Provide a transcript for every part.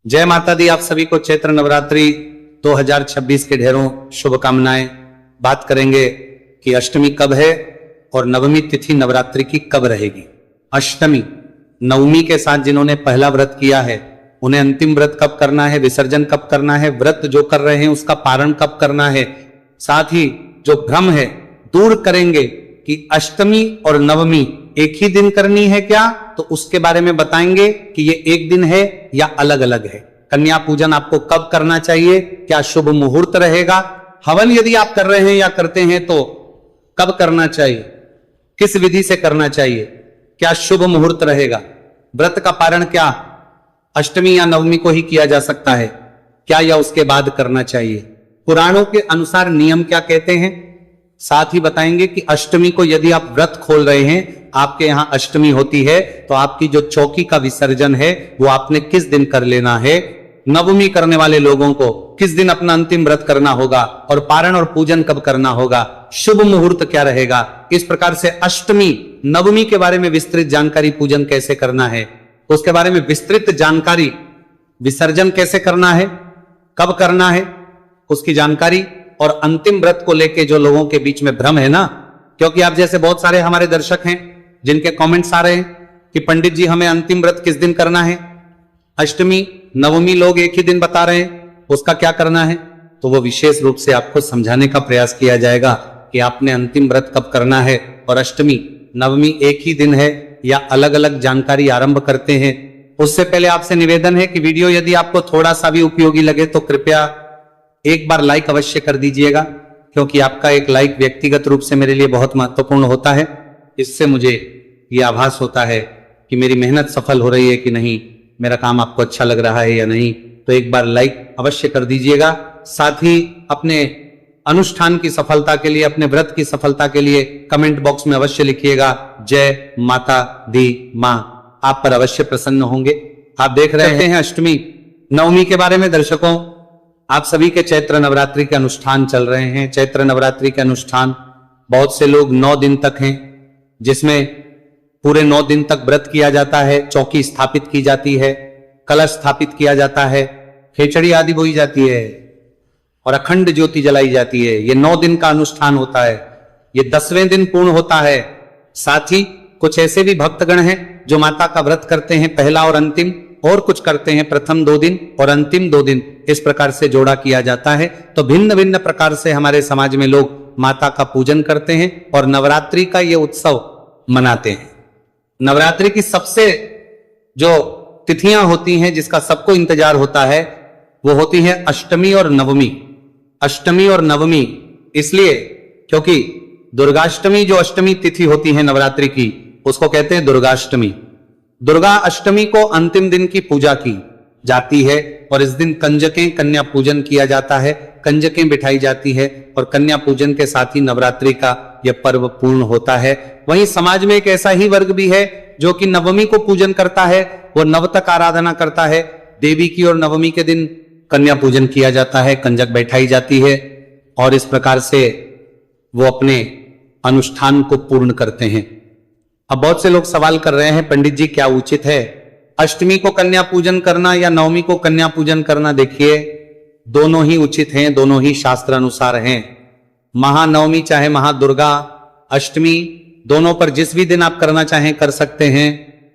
जय माता दी। आप सभी को चैत्र नवरात्रि 2026 के ढेरों शुभकामनाएं। बात करेंगे कि अष्टमी कब है और नवमी तिथि नवरात्रि की कब रहेगी। अष्टमी नवमी के साथ जिन्होंने पहला व्रत किया है उन्हें अंतिम व्रत कब करना है, विसर्जन कब करना है, व्रत जो कर रहे हैं उसका पारण कब करना है, साथ ही जो भ्रम है दूर करेंगे कि अष्टमी और नवमी एक ही दिन करनी है क्या, तो उसके बारे में बताएंगे कि ये एक दिन है या अलग अलग है। कन्या पूजन आपको कब करना चाहिए, क्या शुभ मुहूर्त रहेगा, हवन यदि आप कर रहे हैं या करते हैं तो कब करना चाहिए, किस विधि से करना चाहिए, क्या शुभ मुहूर्त रहेगा, व्रत का पारण क्या अष्टमी या नवमी को ही किया जा सकता है क्या या उसके बाद करना चाहिए, पुराणों के अनुसार नियम क्या कहते हैं। साथ ही बताएंगे कि अष्टमी को यदि आप व्रत खोल रहे हैं, आपके यहां अष्टमी होती है तो आपकी जो चौकी का विसर्जन है वो आपने किस दिन कर लेना है, नवमी करने वाले लोगों को किस दिन अपना अंतिम व्रत करना होगा और पारण और पूजन कब करना होगा, शुभ मुहूर्त क्या रहेगा। इस प्रकार से अष्टमी नवमी के बारे में विस्तृत जानकारी, पूजन कैसे करना है उसके बारे में विस्तृत जानकारी, विसर्जन कैसे करना है, कब करना है उसकी जानकारी, और अंतिम व्रत को लेके जो लोगों के बीच में भ्रम है ना, क्योंकि आप जैसे बहुत सारे हमारे दर्शक हैं जिनके कमेंट्स आ रहे हैं कि पंडित जी हमें अंतिम व्रत किस दिन करना है, अष्टमी नवमी लोग एक ही दिन बता रहे हैं, उसका क्या करना है। तो वो विशेष रूप से आपको समझाने का प्रयास किया जाएगा कि आपने अंतिम व्रत कब करना है और अष्टमी नवमी एक ही दिन है या अलग अलग जानकारी आरंभ करते हैं। उससे पहले आपसे निवेदन है कि वीडियो यदि आपको थोड़ा सा भी उपयोगी लगे तो कृपया एक बार लाइक अवश्य कर दीजिएगा, क्योंकि आपका एक लाइक व्यक्तिगत रूप से मेरे लिए बहुत महत्वपूर्ण होता है। इससे मुझे यह आभास होता है कि मेरी मेहनत सफल हो रही है कि नहीं, मेरा काम आपको अच्छा लग रहा है या नहीं। तो एक बार लाइक अवश्य कर दीजिएगा। साथ ही अपने अनुष्ठान की सफलता के लिए, अपने व्रत की सफलता के लिए कमेंट बॉक्स में अवश्य लिखिएगा जय माता दी मां। आप पर अवश्य प्रसन्न होंगे। आप देख रहे हैं अष्टमी नवमी के बारे में। दर्शकों, आप सभी के चैत्र नवरात्रि के अनुष्ठान चल रहे हैं। चैत्र नवरात्रि के अनुष्ठान बहुत से लोग 9 दिन तक हैं, जिसमें पूरे 9 दिन तक व्रत किया जाता है, चौकी स्थापित की जाती है, कलश स्थापित किया जाता है, खिचड़ी आदि बोई जाती है और अखंड ज्योति जलाई जाती है। ये 9 दिन का अनुष्ठान होता है। ये 10वें दिन पूर्ण होता है। साथ ही कुछ ऐसे भी भक्तगण हैं जो माता का व्रत करते हैं पहला और अंतिम, और कुछ करते हैं प्रथम 2 दिन और अंतिम 2 दिन। इस प्रकार से जोड़ा किया जाता है। तो भिन्न भिन्न प्रकार से हमारे समाज में लोग माता का पूजन करते हैं और नवरात्रि का ये उत्सव मनाते हैं। नवरात्रि की सबसे जो तिथियां होती हैं जिसका सबको इंतजार होता है वो होती है अष्टमी और नवमी। अष्टमी और नवमी इसलिए क्योंकि दुर्गाष्टमी जो अष्टमी तिथि होती है नवरात्रि की, उसको कहते हैं दुर्गाष्टमी। दुर्गा अष्टमी को अंतिम दिन की पूजा की जाती है और इस दिन कंजकें, कन्या पूजन किया जाता है, कंजकें बिठाई जाती है और कन्या पूजन के साथ ही नवरात्रि का यह पर्व पूर्ण होता है। वहीं समाज में एक ऐसा ही वर्ग भी है जो कि नवमी को पूजन करता है, वो नवतक आराधना करता है देवी की, और नवमी के दिन कन्या पूजन किया जाता है, कंजक बैठाई जाती है और इस प्रकार से वो अपने अनुष्ठान को पूर्ण करते हैं। अब बहुत से लोग सवाल कर रहे हैं पंडित जी क्या उचित है, अष्टमी को कन्या पूजन करना या नवमी को कन्या पूजन करना। देखिए, दोनों ही उचित हैं, दोनों ही शास्त्र अनुसार हैं। महानवमी चाहे महादुर्गा अष्टमी, दोनों पर जिस भी दिन आप करना चाहें कर सकते हैं।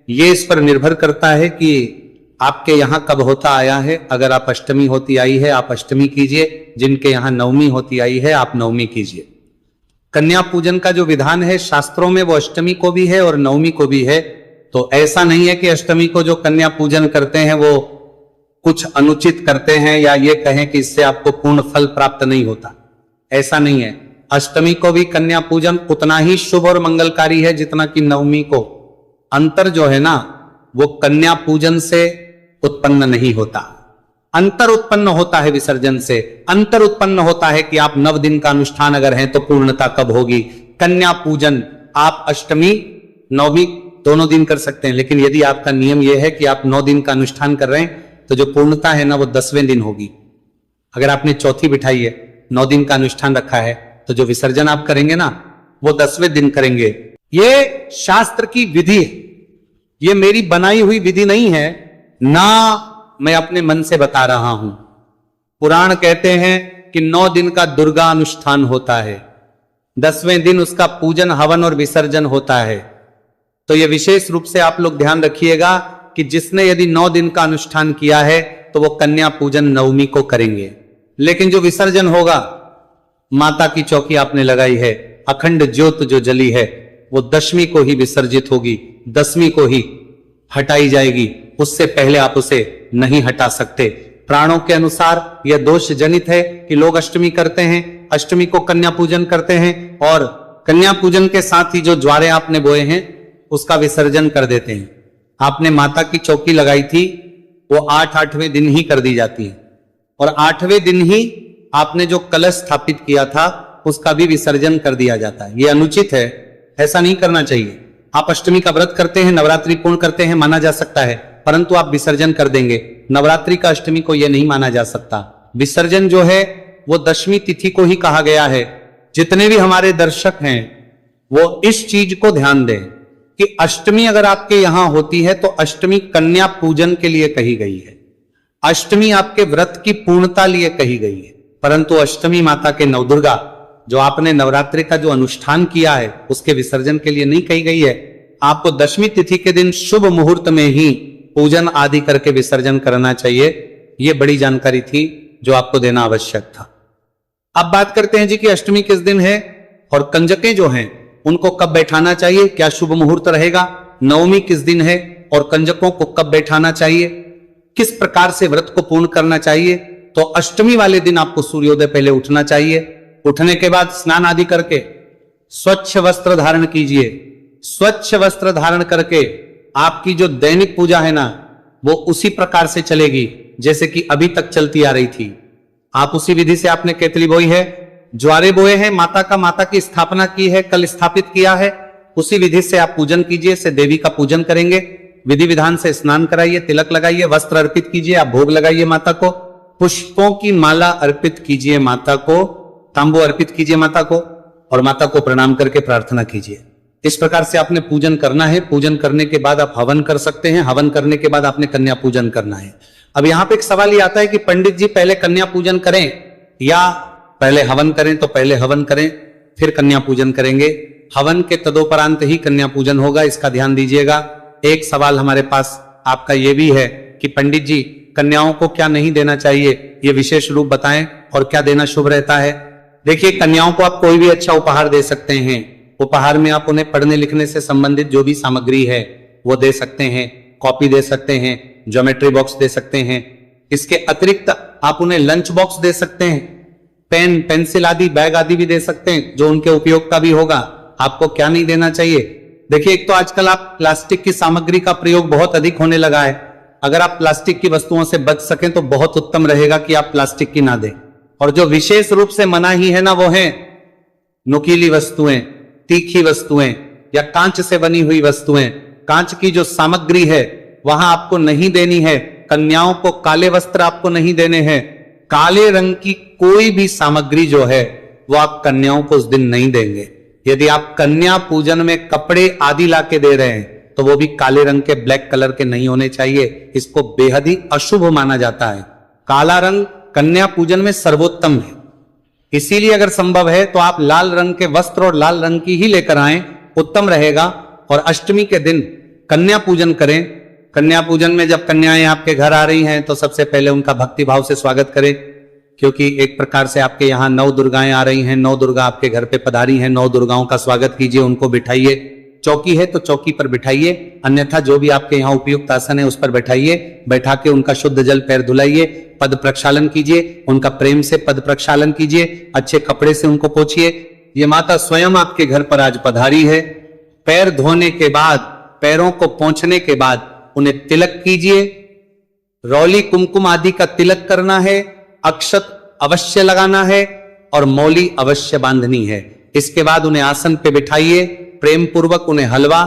ये इस पर निर्भर करता है कि आपके यहां कब होता आया है। अगर आप अष्टमी होती आई है आप अष्टमी कीजिए, जिनके यहां नवमी होती आई है आप नवमी कीजिए। कन्या पूजन का जो विधान है शास्त्रों में वो अष्टमी को भी है और नवमी को भी है। तो ऐसा नहीं है कि अष्टमी को जो कन्या पूजन करते हैं वो कुछ अनुचित करते हैं या ये कहें कि इससे आपको पूर्ण फल प्राप्त नहीं होता, ऐसा नहीं है। अष्टमी को भी कन्या पूजन उतना ही शुभ और मंगलकारी है जितना कि नवमी को। अंतर जो है ना वो कन्या पूजन से उत्पन्न नहीं होता, अंतर उत्पन्न होता है विसर्जन से। अंतर उत्पन्न होता है कि आप 9 दिन का अनुष्ठान अगर है तो पूर्णता कब होगी। कन्या पूजन आप अष्टमी नवमी दोनों दिन कर सकते हैं, लेकिन यदि आपका नियम यह है कि आप 9 दिन का अनुष्ठान कर रहे हैं तो जो पूर्णता है ना वो 10वें दिन होगी। अगर आपने चौथी बिठाई है, 9 दिन का अनुष्ठान रखा है, तो जो विसर्जन आप करेंगे ना वो 10वें दिन करेंगे। ये शास्त्र की विधि है, ये मेरी बनाई हुई विधि नहीं है। ना मैं अपने मन से बता रहा हूं। पुराण कहते हैं कि 9 दिन का दुर्गा अनुष्ठान होता है, 10वें दिन उसका पूजन, हवन और विसर्जन होता है। तो यह विशेष रूप से आप लोग ध्यान रखिएगा कि जिसने यदि 9 दिन का अनुष्ठान किया है तो वो कन्या पूजन नवमी को करेंगे। लेकिन जो विसर्जन होगा, माता की चौकी आपने लगाई है, अखंड ज्योत जो जली है वो 10वीं को ही विसर्जित होगी, 10वीं को ही हटाई जाएगी, उससे पहले आप उसे नहीं हटा सकते। प्राणों के अनुसार यह दोष जनित है कि लोग अष्टमी करते हैं, अष्टमी को कन्या पूजन करते हैं और कन्या पूजन के साथ ही जो ज्वारे आपने बोए हैं उसका विसर्जन कर देते हैं। आपने माता की चौकी लगाई थी वो 8वें दिन ही कर दी जाती है और 8वें दिन ही आपने जो कलश स्थापित किया था उसका भी विसर्जन कर दिया जाता है। यह अनुचित है, ऐसा नहीं करना चाहिए। आप अष्टमी का व्रत करते हैं, नवरात्रि पूर्ण करते हैं, माना जा सकता है, परंतु आप विसर्जन कर देंगे। नवरात्रि का अष्टमी को यह नहीं माना जा सकता। विसर्जन जो है वो 10वीं तिथि को ही कहा गया है। जितने भी हमारे दर्शक हैं वो इस चीज को ध्यान दें कि अष्टमी अगर आपके यहां होती है तो अष्टमी कन्या पूजन के लिए कही गई है, अष्टमी आपके व्रत की पूर्णता लिए कही गई है, परंतु अष्टमी माता के नवदुर्गा जो आपने नवरात्रि का जो अनुष्ठान किया है उसके विसर्जन के लिए नहीं कही गई है। आपको 10वीं तिथि के दिन शुभ मुहूर्त में ही पूजन आदि करके विसर्जन करना चाहिए। यह बड़ी जानकारी थी जो आपको देना आवश्यक था। अब बात करते हैं जी कि अष्टमी किस दिन है और कंजकें जो हैं उनको कब बैठाना चाहिए, क्या शुभ मुहूर्त रहेगा, नवमी किस दिन है और कंजकों को कब बैठाना चाहिए, किस प्रकार से व्रत को पूर्ण करना चाहिए। तो अष्टमी वाले दिन आपको सूर्योदय पहले उठना चाहिए। उठने के बाद स्नान आदि करके स्वच्छ वस्त्र धारण कीजिए। स्वच्छ वस्त्र धारण करके आपकी जो दैनिक पूजा है ना वो उसी प्रकार से चलेगी जैसे कि अभी तक चलती आ रही थी। आप उसी विधि से आपने केतली बोई है, ज्वारे बोए हैं, माता की स्थापना की है, कल स्थापित किया है, उसी विधि से आप पूजन कीजिए। से देवी का पूजन करेंगे, विधि विधान से स्नान कराइए, तिलक लगाइए, वस्त्र अर्पित कीजिए, आप भोग लगाइए माता को, पुष्पों की माला अर्पित कीजिए माता को, तांबू अर्पित कीजिए माता को और माता को प्रणाम करके प्रार्थना कीजिए। इस प्रकार से आपने पूजन करना है। पूजन करने के बाद आप हवन कर सकते हैं। हवन करने के बाद आपने कन्या पूजन करना है। अब यहां पे एक सवाल ये आता है कि पंडित जी पहले कन्या पूजन करें या पहले हवन करें। तो पहले हवन करें फिर कन्या पूजन करेंगे। हवन के तदोपरांत ही कन्या पूजन होगा, इसका ध्यान दीजिएगा। एक सवाल हमारे पास आपका यह भी है कि पंडित जी कन्याओं को क्या नहीं देना चाहिए, ये विशेष रूप बताएं और क्या देना शुभ रहता है। देखिए, कन्याओं को आप कोई भी अच्छा उपहार दे सकते हैं। उपहार में आप उन्हें पढ़ने लिखने से संबंधित जो भी सामग्री है वो दे सकते हैं, कॉपी दे सकते हैं, ज्योमेट्री बॉक्स दे सकते हैं। इसके अतिरिक्त आप उन्हें लंच बॉक्स दे सकते हैं, पेन पेंसिल आदि बैग आदि भी दे सकते हैं जो उनके उपयोग का भी होगा। आपको क्या नहीं देना चाहिए। देखिए, एक तो आजकल आप प्लास्टिक की सामग्री का प्रयोग बहुत अधिक होने लगा है। अगर आप प्लास्टिक की वस्तुओं से बच सकें तो बहुत उत्तम रहेगा कि आप प्लास्टिक की ना दें। और जो विशेष रूप से मना ही है ना वो है नुकीली वस्तुएं, तीखी वस्तुएं या कांच से बनी हुई वस्तुएं। कांच की जो सामग्री है वहां आपको नहीं देनी है। कन्याओं को काले वस्त्र आपको नहीं देने हैं। काले रंग की कोई भी सामग्री जो है वो आप कन्याओं को उस दिन नहीं देंगे। यदि आप कन्या पूजन में कपड़े आदि लाके दे रहे हैं तो वो भी काले रंग के, ब्लैक कलर के नहीं होने चाहिए। इसको बेहद ही अशुभ माना जाता है। काला रंग कन्या पूजन में सर्वोत्तम है। इसीलिए अगर संभव है तो आप लाल रंग के वस्त्र और लाल रंग की ही लेकर आएं, उत्तम रहेगा। और अष्टमी के दिन कन्या पूजन करें। कन्या पूजन में जब कन्याएं आपके घर आ रही हैं तो सबसे पहले उनका भक्ति भाव से स्वागत करें, क्योंकि एक प्रकार से आपके यहाँ 9 दुर्गाएं आ रही हैं। 9 दुर्गा आपके घर पे पधारी हैं। 9 दुर्गाओं का स्वागत कीजिए, उनको बिठाइए। चौकी है तो चौकी पर बिठाइए, अन्यथा जो भी आपके यहाँ उपयुक्त आसन है उस पर बैठाइए। बैठा के उनका शुद्ध जल पैर धुलाइए, पद प्रक्षालन कीजिए, उनका प्रेम से पद प्रक्षालन कीजिए, अच्छे कपड़े से उनको पोंछिए। ये माता स्वयं आपके घर पर आज पधारी है। पैर धोने के बाद, पैरों को पोंछने के बाद उन्हें तिलक कीजिए। रौली कुमकुम आदि का तिलक करना है, अक्षत अवश्य लगाना है और मौली अवश्य बांधनी है। इसके बाद उन्हें आसन पे बिठाइए, प्रेम पूर्वक उन्हें हलवा,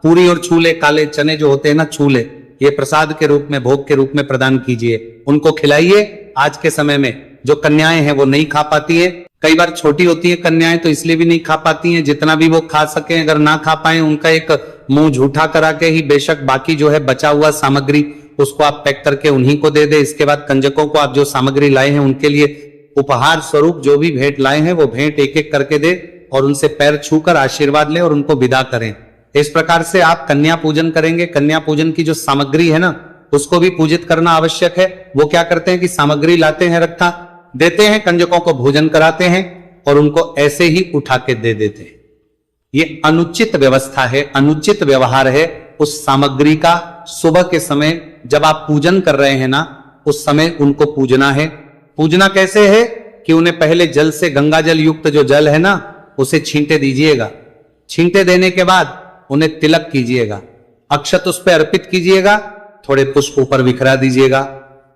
पूरी और छोले, काले चने जो होते हैं ना छोले, ये प्रसाद के रूप में, भोग के रूप में प्रदान कीजिए, उनको खिलाइए। आज के समय में जो कन्याएं हैं वो नहीं खा पाती है। कई बार छोटी होती है कन्याएं तो इसलिए भी नहीं खा पाती हैं। जितना भी वो खा सके, अगर ना खा पाए उनका एक मुंह झूठा करा के ही बेशक बाकी जो है बचा हुआ सामग्री उसको आप पैक करके उन्हीं को दे दे। इसके बाद कंजकों को आप जो सामग्री लाए हैं उनके लिए उपहार स्वरूप जो भी भेंट लाए हैं वो भेंट एक एक करके दे और उनसे पैर छूकर आशीर्वाद ले और उनको विदा करें। इस प्रकार से आप कन्या पूजन करेंगे। कन्या पूजन की जो सामग्री है ना उसको भी पूजित करना आवश्यक है। वो क्या करते हैं कि सामग्री लाते हैं, रखा देते हैं, कंजकों को भोजन कराते हैं और उनको ऐसे ही उठा के दे देते हैं। ये अनुचित व्यवस्था है, अनुचित व्यवहार है उस सामग्री का। सुबह के समय जब आप पूजन कर रहे हैं ना उस समय उनको पूजना है। पूजना कैसे है कि उन्हें पहले जल से, गंगा जल युक्त जो जल है ना उसे छींटे दीजिएगा। छींटे देने के बाद उन्हें तिलक कीजिएगा, अक्षत उस पर अर्पित कीजिएगा, थोड़े पुष्प ऊपर बिखरा दीजिएगा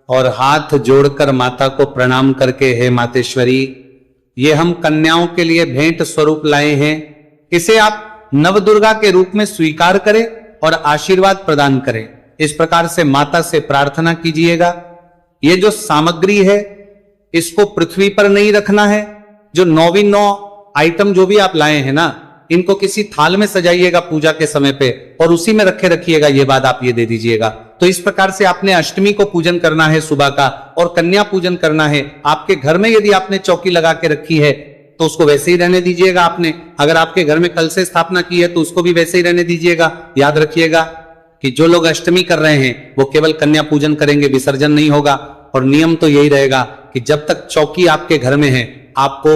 और हाथ जोड़कर माता को प्रणाम करके, हे मातेश्वरी, ये हम कन्याओं के लिए भेंट स्वरूप लाए हैं, इसे आप नवदुर्गा के रूप में स्वीकार करें और आशीर्वाद प्रदान करें। इस प्रकार से माता से प्रार्थना कीजिएगा। ये जो सामग्री है इसको पृथ्वी पर नहीं रखना है। जो 9 आइटम जो भी आप लाए हैं ना इनको किसी थाल में सजाइएगा पूजा के समय पे और उसी में रखे रखिएगा। ये बात आप ये दे दीजिएगा। तो इस प्रकार से आपने अष्टमी को पूजन करना है सुबह का और कन्या पूजन करना है। आपके घर में यदि आपने चौकी लगा के रखी है तो उसको वैसे ही रहने दीजिएगा। आपने अगर आपके घर में कल से स्थापना की है तो उसको भी वैसे ही रहने दीजिएगा। याद रखिएगा कि जो लोग अष्टमी कर रहे हैं वो केवल कन्या पूजन करेंगे, विसर्जन नहीं होगा। और नियम तो यही रहेगा कि जब तक चौकी आपके घर में है आपको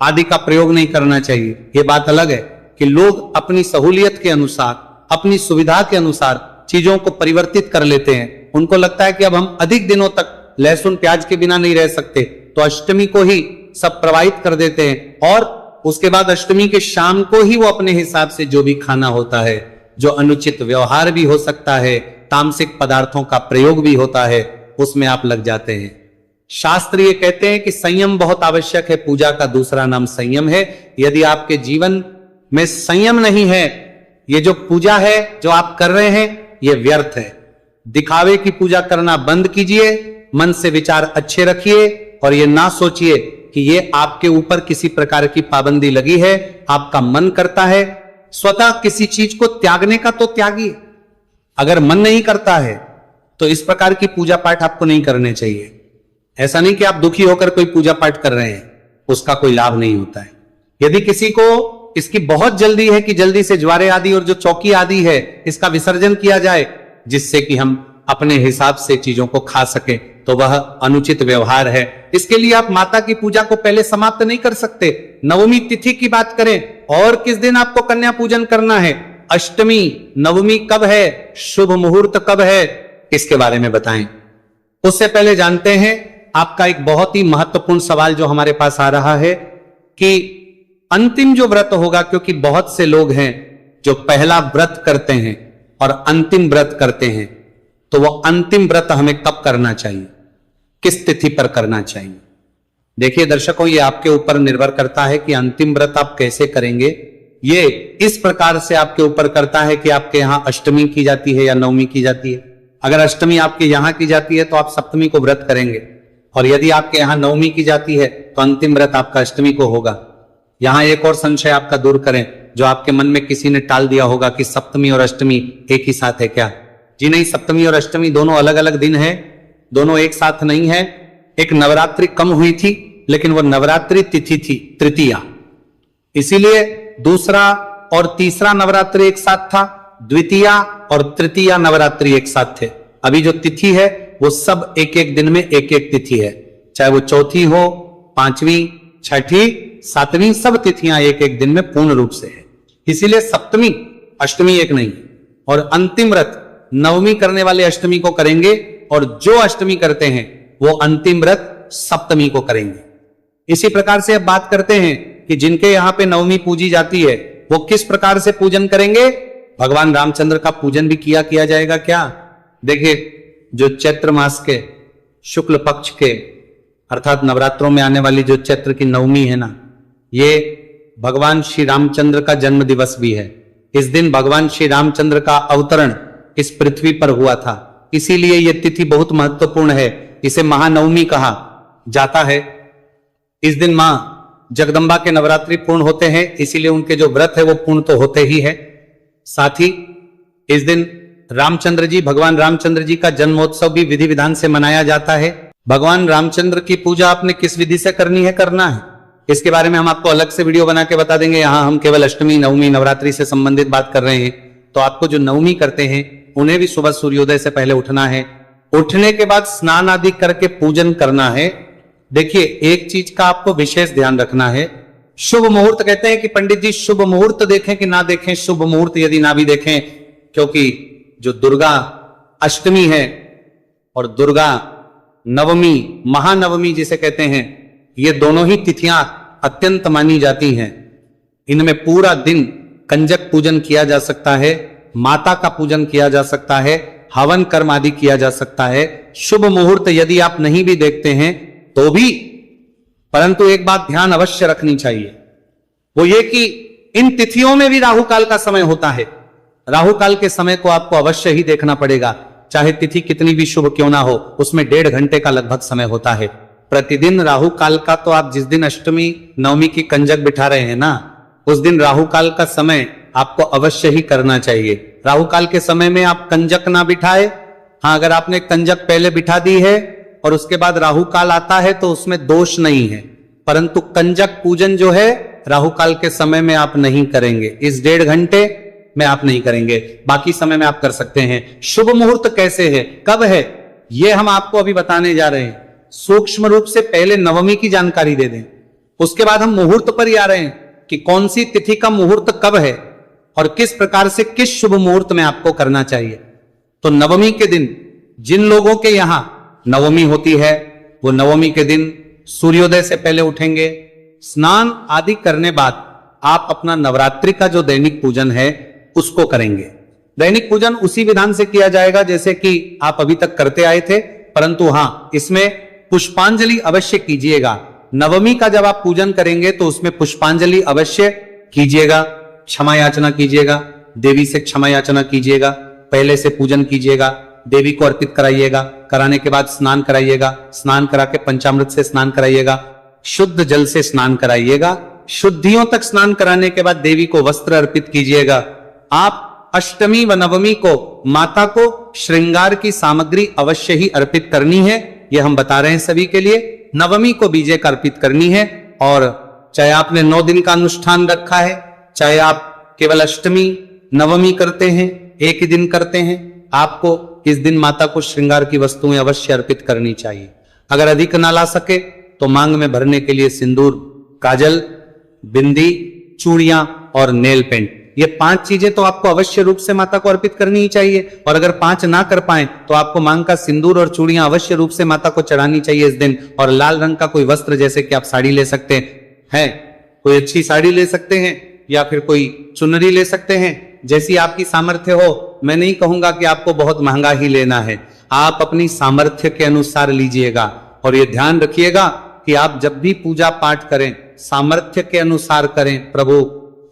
आदि का प्रयोग नहीं करना चाहिए। ये बात अलग है कि लोग अपनी सहूलियत के अनुसार, अपनी सुविधा के अनुसार चीजों को परिवर्तित कर लेते हैं। उनको लगता है कि अब हम अधिक दिनों तक लहसुन प्याज के बिना नहीं रह सकते तो अष्टमी को ही सब प्रवाहित कर देते हैं और उसके बाद अष्टमी के शाम को ही वो अपने हिसाब से जो भी खाना होता है, जो अनुचित व्यवहार भी हो सकता है, तामसिक पदार्थों का प्रयोग भी होता है, उसमें आप लग जाते हैं। शास्त्र ये कहते हैं कि संयम बहुत आवश्यक है। पूजा का दूसरा नाम संयम है। यदि आपके जीवन में संयम नहीं है, ये जो पूजा है जो आप कर रहे हैं ये व्यर्थ है। दिखावे की पूजा करना बंद कीजिए, मन से विचार अच्छे रखिए और ये ना सोचिए कि ये आपके ऊपर किसी प्रकार की पाबंदी लगी है। आपका मन करता है स्वतः किसी चीज को त्यागने का तो त्यागिए। अगर मन नहीं करता है तो इस प्रकार की पूजा पाठ आपको नहीं करने चाहिए। ऐसा नहीं कि आप दुखी होकर कोई पूजा पाठ कर रहे हैं, उसका कोई लाभ नहीं होता है। यदि किसी को इसकी बहुत जल्दी है कि जल्दी से ज्वारे आदि और जो चौकी आदि है इसका विसर्जन किया जाए जिससे कि हम अपने हिसाब से चीजों को खा सके, तो वह अनुचित व्यवहार है। इसके लिए आप माता की पूजा को पहले समाप्त नहीं कर सकते। नवमी तिथि की बात करें और किस दिन आपको कन्या पूजन करना है, अष्टमी, नवमी कब है, शुभ मुहूर्त कब है, इसके बारे में बताएं। उससे पहले जानते हैं आपका एक बहुत ही महत्वपूर्ण सवाल जो हमारे पास आ रहा है कि अंतिम जो व्रत होगा, क्योंकि बहुत से लोग हैं जो पहला व्रत करते हैं और अंतिम व्रत करते हैं, तो वो अंतिम व्रत हमें कब करना चाहिए, किस तिथि पर करना चाहिए। देखिए दर्शकों, ये आपके ऊपर निर्भर करता है कि अंतिम व्रत आप कैसे करेंगे। ये इस प्रकार से आपके ऊपर करता है कि आपके यहां अष्टमी की जाती है या नवमी की जाती है। अगर अष्टमी आपके यहां की जाती है तो आप सप्तमी को व्रत करेंगे, और यदि आपके यहां नवमी की जाती है तो अंतिम व्रत आपका अष्टमी को होगा। यहां एक और संशय आपका दूर करें जो आपके मन में किसी ने टाल दिया होगा कि सप्तमी और अष्टमी एक ही साथ है क्या। जी नहीं, सप्तमी और अष्टमी दोनों अलग अलग दिन है, दोनों एक साथ नहीं है। एक नवरात्रि कम हुई थी लेकिन वो नवरात्रि तिथि थी तृतीया, इसीलिए दूसरा और तीसरा नवरात्रि एक साथ था, द्वितीया और तृतीया नवरात्रि एक साथ थे। अभी जो तिथि है वो सब एक एक दिन में एक एक तिथि है, चाहे वो चौथी हो, पांचवी, छठी, सातवीं, सब तिथियां एक एक दिन में पूर्ण रूप से है। इसीलिए सप्तमी अष्टमी एक नहीं, और अंतिम व्रत नवमी करने वाले अष्टमी को करेंगे और जो अष्टमी करते हैं वो अंतिम व्रत सप्तमी को करेंगे। इसी प्रकार से अब बात करते हैं कि जिनके यहां पे नवमी पूजी जाती है वो किस प्रकार से पूजन करेंगे। भगवान रामचंद्र का पूजन भी किया जाएगा क्या। देखिए, जो चैत्र मास के शुक्ल पक्ष के अर्थात नवरात्रों में आने वाली जो चैत्र की नवमी है ना, ये भगवान श्री रामचंद्र का जन्म दिवस भी है। इस दिन भगवान श्री रामचंद्र का अवतरण इस पृथ्वी पर हुआ था, इसीलिए यह तिथि बहुत महत्वपूर्ण है। इसे महानवमी कहा जाता है। इस दिन मां जगदम्बा के नवरात्रि पूर्ण होते हैं, इसीलिए उनके जो व्रत है वो पूर्ण तो होते ही है। साथ ही इस दिन रामचंद्र जी, भगवान रामचंद्र जी का जन्मोत्सव भी विधि विधान से मनाया जाता है। भगवान रामचंद्र की पूजा आपने किस विधि से करनी है, करना है, इसके बारे में हम आपको अलग से वीडियो बना के बता देंगे। यहाँ हम केवल अष्टमी, नवमी, नवरात्रि से संबंधित बात कर रहे हैं। तो आपको जो नवमी करते हैं उन्हें भी सुबह सूर्योदय से पहले उठना है। उठने के बाद स्नान आदि करके पूजन करना है। देखिए, एक चीज का आपको विशेष ध्यान रखना है। शुभ मुहूर्त कहते हैं कि पंडित जी शुभ मुहूर्त देखें कि ना देखें। शुभ मुहूर्त यदि ना भी देखें, क्योंकि जो दुर्गा अष्टमी है और दुर्गा नवमी, महानवमी जिसे कहते हैं, ये दोनों ही तिथियां अत्यंत मानी जाती हैं। इनमें पूरा दिन कंजक पूजन किया जा सकता है, माता का पूजन किया जा सकता है, हवन कर्म आदि किया जा सकता है। शुभ मुहूर्त यदि आप नहीं भी देखते हैं तो भी, परंतु एक बात ध्यान अवश्य रखनी चाहिए, वो ये कि इन तिथियों में भी राहु काल का समय होता है। राहु काल के समय को आपको अवश्य ही देखना पड़ेगा, चाहे तिथि कितनी भी शुभ क्यों ना हो, उसमें 1.5 घंटे का लगभग समय होता है प्रतिदिन। राहु काल का तो आप जिस दिन अष्टमी नवमी की कंजक बिठा रहे हैं ना, उस दिन राहु काल का समय आपको अवश्य ही करना चाहिए। राहु काल के समय में आप कंजक ना बिठाए। हाँ, अगर आपने कंजक पहले बिठा दी है और उसके बाद राहु काल आता है तो उसमें दोष नहीं है, परंतु कंजक पूजन जो है राहु काल के समय में आप नहीं करेंगे। इस 1.5 घंटे में आप नहीं करेंगे, बाकी समय में आप कर सकते हैं। शुभ मुहूर्त कैसे है, कब है, यह हम आपको अभी बताने जा रहे हैं। सूक्ष्म रूप से पहले नवमी की जानकारी दे दें, उसके बाद हम मुहूर्त पर ही आ रहे हैं कि कौन सी तिथि का मुहूर्त कब है और किस प्रकार से किस शुभ मुहूर्त में आपको करना चाहिए। तो नवमी के दिन जिन लोगों के यहां नवमी होती है, वो नवमी के दिन सूर्योदय से पहले उठेंगे। स्नान आदि करने बाद आप अपना नवरात्रि का जो दैनिक पूजन है उसको करेंगे। दैनिक पूजन उसी विधान से किया जाएगा जैसे कि आप अभी तक करते आए थे, परंतु हां, इसमें पुष्पांजलि अवश्य कीजिएगा। नवमी का जब आप पूजन करेंगे तो उसमें पुष्पांजलि अवश्य कीजिएगा, क्षमा याचना कीजिएगा, देवी से क्षमा याचना कीजिएगा, पहले से पूजन कीजिएगा, देवी को अर्पित कराइएगा। कराने के बाद स्नान कराइएगा, स्नान करा के पंचामृत से स्नान कराइएगा, शुद्ध जल से स्नान कराइएगा। शुद्धियों तक स्नान कराने के बाद देवी को वस्त्र अर्पित कीजिएगा। आप अष्टमी व नवमी को माता को श्रृंगार की सामग्री अवश्य ही अर्पित करनी है, यह हम बता रहे हैं सभी के लिए। नवमी को बीजे का अर्पित करनी है, और चाहे आपने 9 दिन का अनुष्ठान रखा है, चाहे आप केवल अष्टमी नवमी करते हैं, एक ही दिन करते हैं, आपको इस दिन माता को श्रृंगार की वस्तुएं अवश्य अर्पित करनी चाहिए। अगर अधिक ना ला सके तो मांग में भरने के लिए सिंदूर, काजल, बिंदी, चूड़ियां और नेल पेंट, ये 5 चीजें तो आपको अवश्य रूप से माता को अर्पित करनी ही चाहिए। और अगर 5 ना कर पाए तो आपको मांग का सिंदूर और चूड़ियां अवश्य रूप से माता को चढ़ानी चाहिए इस दिन। और लाल रंग का कोई वस्त्र, जैसे कि आप साड़ी ले सकते हैं, कोई अच्छी साड़ी ले सकते हैं, या फिर कोई चुनरी ले सकते हैं, जैसी आपकी सामर्थ्य हो। मैं नहीं कहूंगा कि आपको बहुत महंगा ही लेना है, आप अपनी सामर्थ्य के अनुसार लीजिएगा। और ये ध्यान रखिएगा कि आप जब भी पूजा पाठ करें सामर्थ्य के अनुसार करें। प्रभु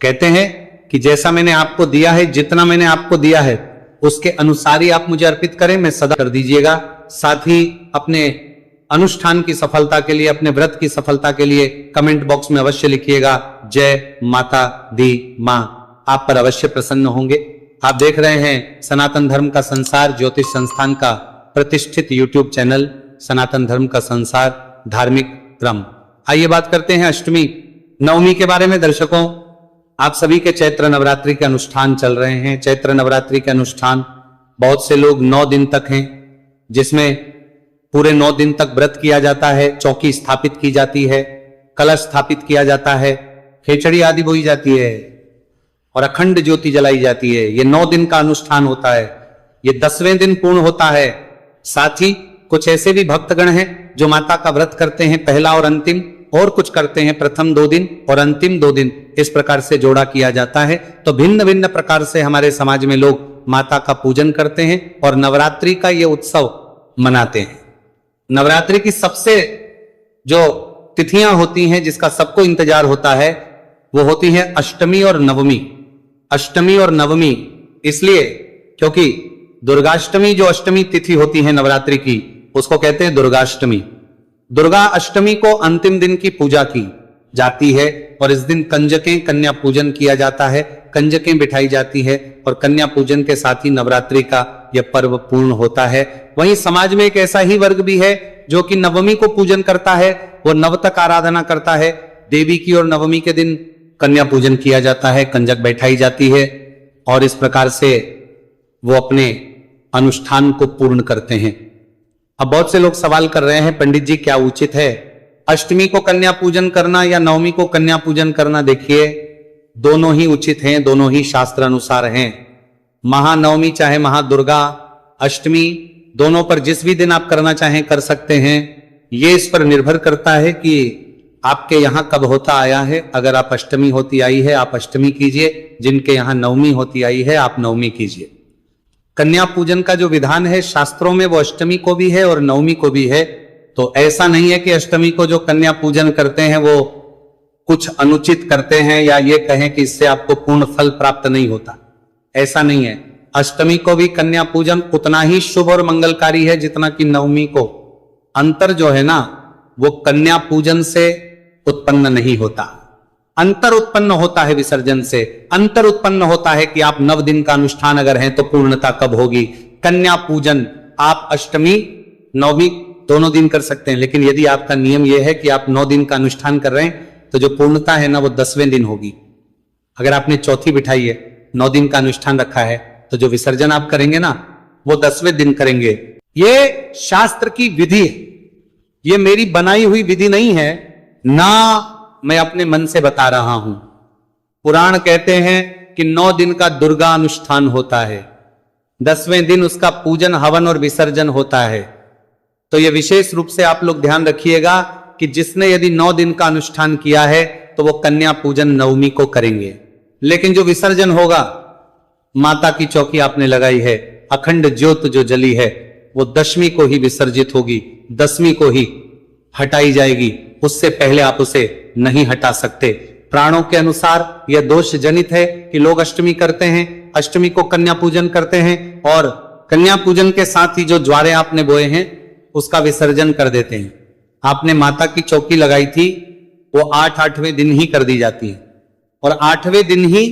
कहते हैं कि जैसा मैंने आपको दिया है, जितना मैंने आपको दिया है उसके अनुसार ही आप मुझे अर्पित करें, मैं सदा कर दीजिएगा। साथ ही अपने अनुष्ठान की सफलता के लिए, अपने व्रत की सफलता के लिए कमेंट बॉक्स में अवश्य लिखिएगा जय माता दी मां, आप पर अवश्य प्रसन्न होंगे। आप देख रहे हैं सनातन धर्म का संसार ज्योतिष संस्थान का प्रतिष्ठित यूट्यूब चैनल सनातन धर्म का संसार धार्मिक क्रम। आइए बात करते हैं अष्टमी नवमी के बारे में। दर्शकों, आप सभी के चैत्र नवरात्रि के अनुष्ठान चल रहे हैं। चैत्र नवरात्रि के अनुष्ठान बहुत से लोग 9 दिन तक हैं, जिसमें पूरे 9 दिन तक व्रत किया जाता है, चौकी स्थापित की जाती है, कलश स्थापित किया जाता है, खिचड़ी आदि बोई जाती है और अखंड ज्योति जलाई जाती है। ये 9 दिन का अनुष्ठान होता है, ये 10वें दिन पूर्ण होता है। साथ ही कुछ ऐसे भी भक्तगण हैं जो माता का व्रत करते हैं पहला और अंतिम, और कुछ करते हैं प्रथम 2 दिन और अंतिम 2 दिन, इस प्रकार से जोड़ा किया जाता है। तो भिन्न भिन्न प्रकार से हमारे समाज में लोग माता का पूजन करते हैं और नवरात्रि का ये उत्सव मनाते हैं। नवरात्रि की सबसे जो तिथियां होती हैं जिसका सबको इंतजार होता है, वो होती है अष्टमी और नवमी। अष्टमी और नवमी इसलिए क्योंकि दुर्गाष्टमी जो अष्टमी तिथि होती है नवरात्रि की, उसको कहते हैं दुर्गाष्टमी। दुर्गा अष्टमी को अंतिम दिन की पूजा की, जाती है और इस दिन कंजकें कन्या पूजन किया जाता है, कंजकें बिठाई जाती है और कन्या पूजन के साथ ही नवरात्रि का यह पर्व पूर्ण होता है। वहीं समाज में एक ऐसा ही वर्ग भी है जो कि नवमी को पूजन करता है, वो नवतक आराधना करता है देवी की, और नवमी के दिन कन्या पूजन किया जाता है, कंजक बैठाई जाती है और इस प्रकार से वो अपने अनुष्ठान को पूर्ण करते हैं। अब बहुत से लोग सवाल कर रहे हैं, पंडित जी क्या उचित है, अष्टमी को कन्या पूजन करना या नवमी को कन्या पूजन करना? देखिए, दोनों ही उचित हैं, दोनों ही शास्त्र अनुसार हैं। महानवमी चाहे महादुर्गा अष्टमी, दोनों पर जिस भी दिन आप करना चाहें कर सकते हैं। ये इस पर निर्भर करता है कि आपके यहां कब होता आया है। अगर आप अष्टमी होती आई है आप अष्टमी कीजिए, जिनके यहां नवमी होती आई है आप नवमी कीजिए। कन्या पूजन का जो विधान है शास्त्रों में वो अष्टमी को भी है और नवमी को भी है, तो ऐसा नहीं है कि अष्टमी को जो कन्या पूजन करते हैं वो कुछ अनुचित करते हैं या ये कहें कि इससे आपको पूर्ण फल प्राप्त नहीं होता, ऐसा नहीं है। अष्टमी को भी कन्या पूजन उतना ही शुभ और मंगलकारी है जितना कि नवमी को। अंतर जो है ना वो कन्या पूजन से उत्पन्न नहीं होता, अंतर उत्पन्न होता है विसर्जन से। अंतर उत्पन्न होता है कि आप 9 दिन का अनुष्ठान अगर है तो पूर्णता कब होगी। कन्या पूजन आप अष्टमी नवमी दोनों दिन कर सकते हैं, लेकिन यदि आपका नियम यह है कि आप 9 दिन का अनुष्ठान कर रहे हैं तो जो पूर्णता है ना वो 10वें दिन होगी। अगर आपने चौथी बिठाई है, 9 दिन का अनुष्ठान रखा है, तो जो विसर्जन आप करेंगे ना वो 10वें दिन करेंगे। ये शास्त्र की विधि है, ये मेरी बनाई हुई विधि नहीं है, ना मैं अपने मन से बता रहा हूं। पुराण कहते हैं कि 9 दिन का दुर्गा अनुष्ठान होता है, 10वें दिन उसका पूजन हवन और विसर्जन होता है। तो यह विशेष रूप से आप लोग ध्यान रखिएगा कि जिसने यदि 9 दिन का अनुष्ठान किया है तो वो कन्या पूजन नवमी को करेंगे, लेकिन जो विसर्जन होगा, माता की चौकी आपने लगाई है, अखंड ज्योत जो जली है वो 10वीं को ही विसर्जित होगी, 10वीं को ही हटाई जाएगी, उससे पहले आप उसे नहीं हटा सकते। प्राणों के अनुसार यह दोष जनित है कि लोग अष्टमी करते हैं, अष्टमी को कन्या पूजन करते हैं और कन्या पूजन के साथ ही जो ज्वारे आपने बोए हैं उसका विसर्जन कर देते हैं। आपने माता की चौकी लगाई थी वो 8वें दिन ही कर दी जाती है, और 8वें दिन ही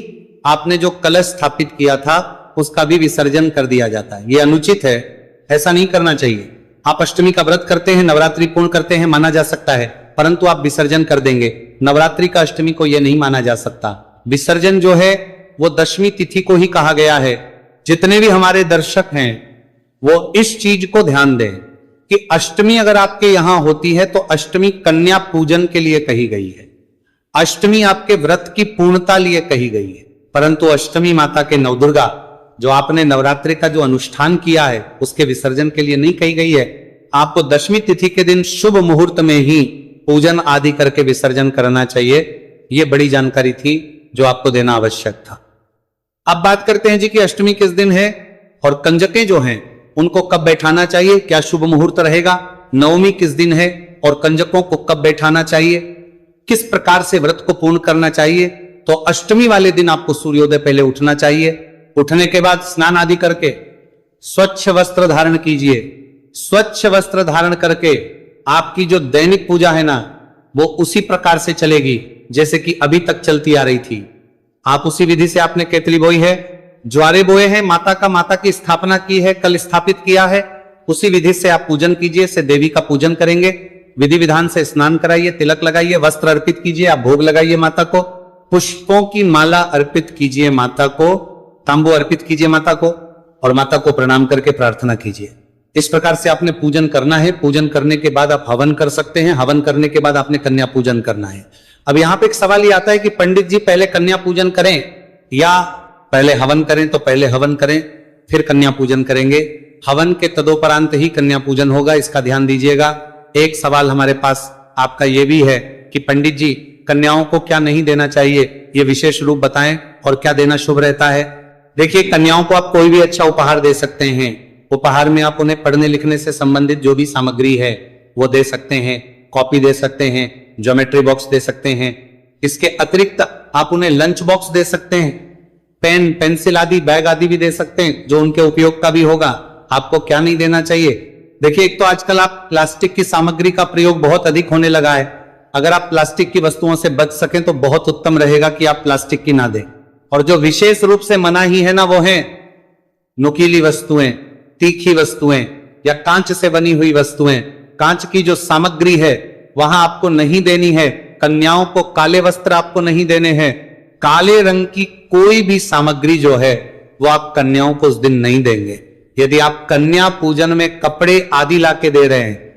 आपने जो कलश स्थापित किया था उसका भी विसर्जन कर दिया जाता है। यह अनुचित है, ऐसा नहीं करना चाहिए। आप अष्टमी का व्रत करते हैं, नवरात्रि पूर्ण करते हैं, माना जा सकता है, परंतु आप विसर्जन कर देंगे। नवरात्रि का अष्टमी को यह नहीं माना जा सकता। विसर्जन जो है वो 10वीं तिथि को ही कहा गया है। जितने भी हमारे दर्शक हैं वो इस चीज को ध्यान दें कि अष्टमी अगर आपके यहां होती है तो अष्टमी कन्या पूजन के लिए कही गई है, अष्टमी आपके व्रत की पूर्णता लिए कही गई है, परंतु अष्टमी माता के नवदुर्गा जो आपने नवरात्रि का जो अनुष्ठान किया है उसके विसर्जन के लिए नहीं कही गई है। आपको 10वीं तिथि के दिन शुभ मुहूर्त में ही पूजन आदि करके विसर्जन करना चाहिए। यह बड़ी जानकारी थी जो आपको देना आवश्यक था। अब बात करते हैं जी कि अष्टमी किस दिन है और कंजकें जो हैं उनको कब बैठाना चाहिए, क्या शुभ मुहूर्त रहेगा, नवमी किस दिन है और कंजकों को कब बैठाना चाहिए, किस प्रकार से व्रत को पूर्ण करना चाहिए। तो अष्टमी वाले दिन आपको सूर्योदय पहले उठना चाहिए, उठने के बाद स्नान आदि करके स्वच्छ वस्त्र धारण कीजिए। स्वच्छ वस्त्र धारण करके आपकी जो दैनिक पूजा है ना वो उसी प्रकार से चलेगी जैसे कि अभी तक चलती आ रही थी। आप उसी विधि से आपने केतली बोई है, ज्वारे बोए हैं, माता की स्थापना की है, कल स्थापित किया है, उसी विधि से आप पूजन कीजिए। से देवी का पूजन करेंगे, विधि विधान से स्नान कराइए, तिलक लगाइए, वस्त्र अर्पित कीजिए, आप भोग लगाइए माता को, पुष्पों की माला अर्पित कीजिए माता को, तांबू अर्पित कीजिए माता को और माता को प्रणाम करके प्रार्थना कीजिए। इस प्रकार से आपने पूजन करना है। पूजन करने के बाद आप हवन कर सकते हैं, हवन करने के बाद आपने कन्या पूजन करना है। अब यहां पे एक सवाल ये आता है कि पंडित जी पहले कन्या पूजन करें या पहले हवन करें? तो पहले हवन करें फिर कन्या पूजन करेंगे। हवन के तदोपरांत ही कन्या पूजन होगा, इसका ध्यान दीजिएगा। एक सवाल हमारे पास आपका यह भी है कि पंडित जी कन्याओं को क्या नहीं देना चाहिए, ये विशेष रूप बताएं और क्या देना शुभ रहता है। देखिए, कन्याओं को आप कोई भी अच्छा उपहार दे सकते हैं। उपहार में आप उन्हें पढ़ने लिखने से संबंधित जो भी सामग्री है वो दे सकते हैं, कॉपी दे सकते हैं, ज्योमेट्री बॉक्स दे सकते हैं। इसके अतिरिक्त आप उन्हें लंच बॉक्स दे सकते हैं, पेन पेंसिल आदि बैग आदि भी दे सकते हैं जो उनके उपयोग का भी होगा। आपको क्या नहीं देना चाहिए? देखिए, एक तो आजकल आप प्लास्टिक की सामग्री का प्रयोग बहुत अधिक होने लगा है। अगर आप प्लास्टिक की वस्तुओं से बच सकें तो बहुत उत्तम रहेगा कि आप प्लास्टिक की ना दें। और जो विशेष रूप से मनाही है ना, वो है नुकीली वस्तुएं, तीखी वस्तुएं या कांच से बनी हुई वस्तुएं। कांच की जो सामग्री है वहां आपको नहीं देनी है। कन्याओं को काले वस्त्र आपको नहीं देने हैं। काले रंग की कोई भी सामग्री जो है वो आप कन्याओं को उस दिन नहीं देंगे। यदि आप कन्या पूजन में कपड़े आदि लाके दे रहे हैं